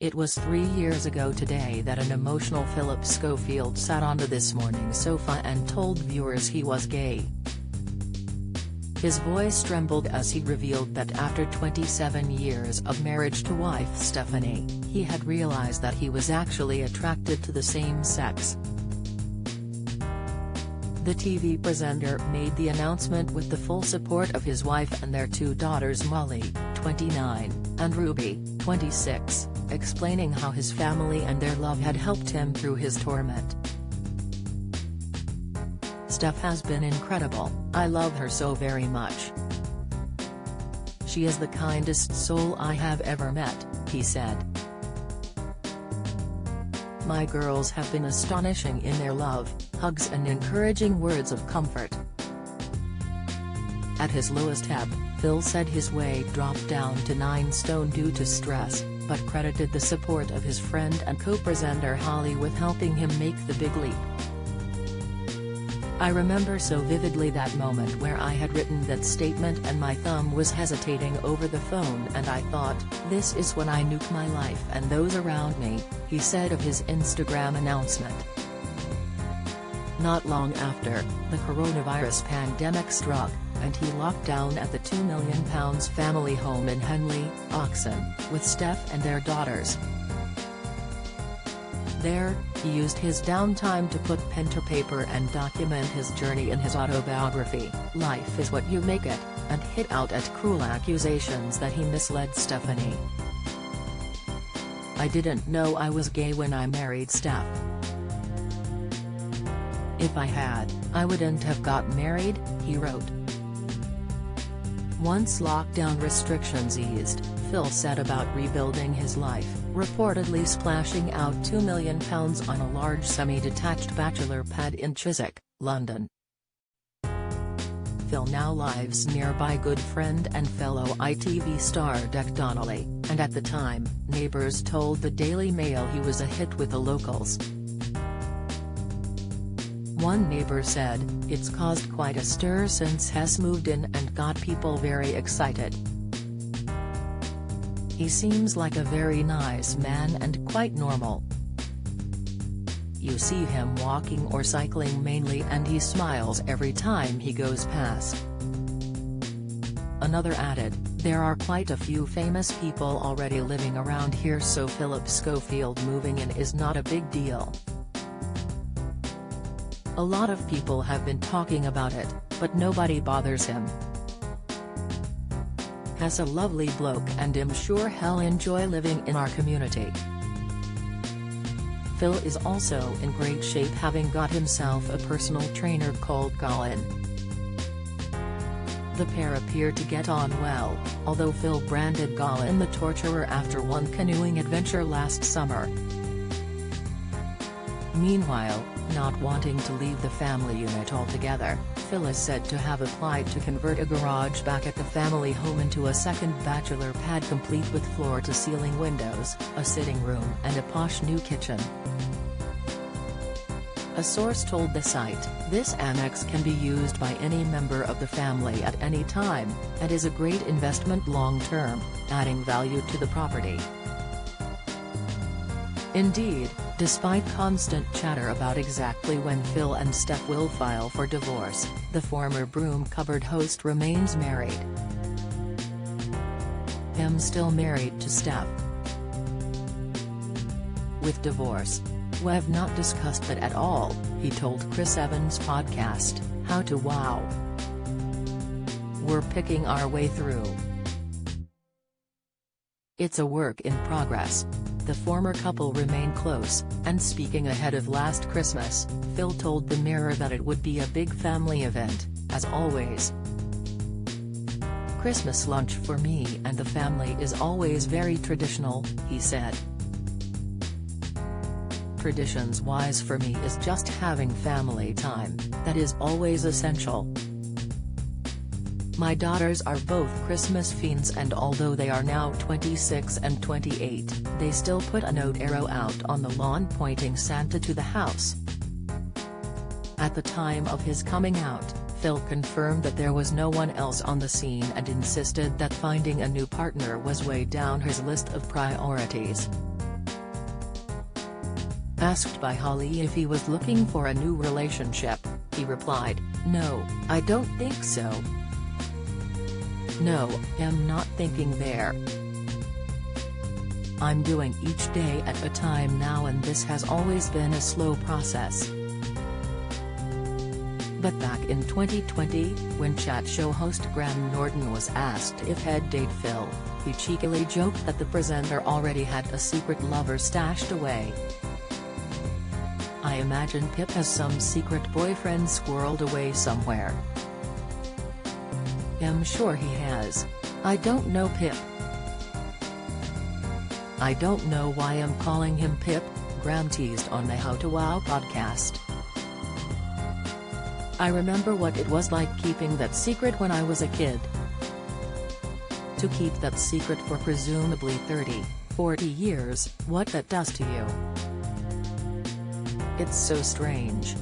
It was 3 years ago today that an emotional Phillip Schofield sat on the This Morning sofa and told viewers he was gay. His voice trembled as he revealed that after 27 years of marriage to wife Stephanie, he had realized that he was actually attracted to the same sex. The TV presenter made the announcement with the full support of his wife and their 2 daughters Molly, 29, and Ruby, 26, explaining how his family and their love had helped him through his torment. "Steph has been incredible, I love her so very much. She is the kindest soul I have ever met," he said. "My girls have been astonishing in their love, hugs and encouraging words of comfort." At his lowest ebb, Phil said his weight dropped down to 9 stone due to stress, but credited the support of his friend and co-presenter Holly with helping him make the big leap. "I remember so vividly that moment where I had written that statement and my thumb was hesitating over the phone and I thought, this is when I nuke my life and those around me," he said of his Instagram announcement. Not long after, the coronavirus pandemic struck, and he locked down at the £2 million family home in Henley, Oxon, with Steph and their daughters. There, he used his downtime to put pen to paper and document his journey in his autobiography, Life is What You Make It, and hit out at cruel accusations that he misled Stephanie. "I didn't know I was gay when I married Steph. If I had, I wouldn't have got married," he wrote. Once lockdown restrictions eased, Phil set about rebuilding his life, reportedly splashing out £2 million on a large semi-detached bachelor pad in Chiswick, London. Phil now lives nearby good friend and fellow ITV star Dick Donnelly, and at the time, neighbours told the Daily Mail he was a hit with the locals. One neighbour said, "It's caused quite a stir since Hess moved in and got people very excited. He seems like a very nice man and quite normal. You see him walking or cycling mainly and he smiles every time he goes past." Another added, "There are quite a few famous people already living around here, so Phillip Schofield moving in is not a big deal. A lot of people have been talking about it, but nobody bothers him. Has a lovely bloke and I'm sure he'll enjoy living in our community." Phil is also in great shape, having got himself a personal trainer called Colin. The pair appear to get on well, although Phil branded Colin the torturer after one canoeing adventure last summer. Meanwhile, not wanting to leave the family unit altogether, Phil is said to have applied to convert a garage back at the family home into a second bachelor pad complete with floor-to-ceiling windows, a sitting room and a posh new kitchen. A source told the site, "This annex can be used by any member of the family at any time, and is a great investment long-term, adding value to the property." Indeed, despite constant chatter about exactly when Phil and Steph will file for divorce, the former Broom Cupboard host remains married. "I'm still married to Steph. With divorce, we've not discussed that at all," he told Chris Evans' podcast, How to Wow. "We're picking our way through. It's a work in progress." The former couple remain close, and speaking ahead of last Christmas, Phil told the Mirror that it would be a big family event, as always. "Christmas lunch for me and the family is always very traditional," he said. "Traditions-wise for me is just having family time, that is always essential. My daughters are both Christmas fiends and although they are now 26 and 28, they still put a note arrow out on the lawn pointing Santa to the house." At the time of his coming out, Phil confirmed that there was no one else on the scene and insisted that finding a new partner was way down his list of priorities. Asked by Holly if he was looking for a new relationship, he replied, "No, I don't think so. No, I'm not thinking there. I'm doing each day at a time now, and this has always been a slow process." But back in 2020, when chat show host Graham Norton was asked if he'd date Phil, he cheekily joked that the presenter already had a secret lover stashed away. "I imagine Pip has some secret boyfriend squirreled away somewhere. I'm sure he has. I don't know Pip. I don't know why I'm calling him Pip," Graham teased on the How to Wow podcast. "I remember what it was like keeping that secret when I was a kid. To keep that secret for presumably 30, 40 years, what that does to you. It's so strange."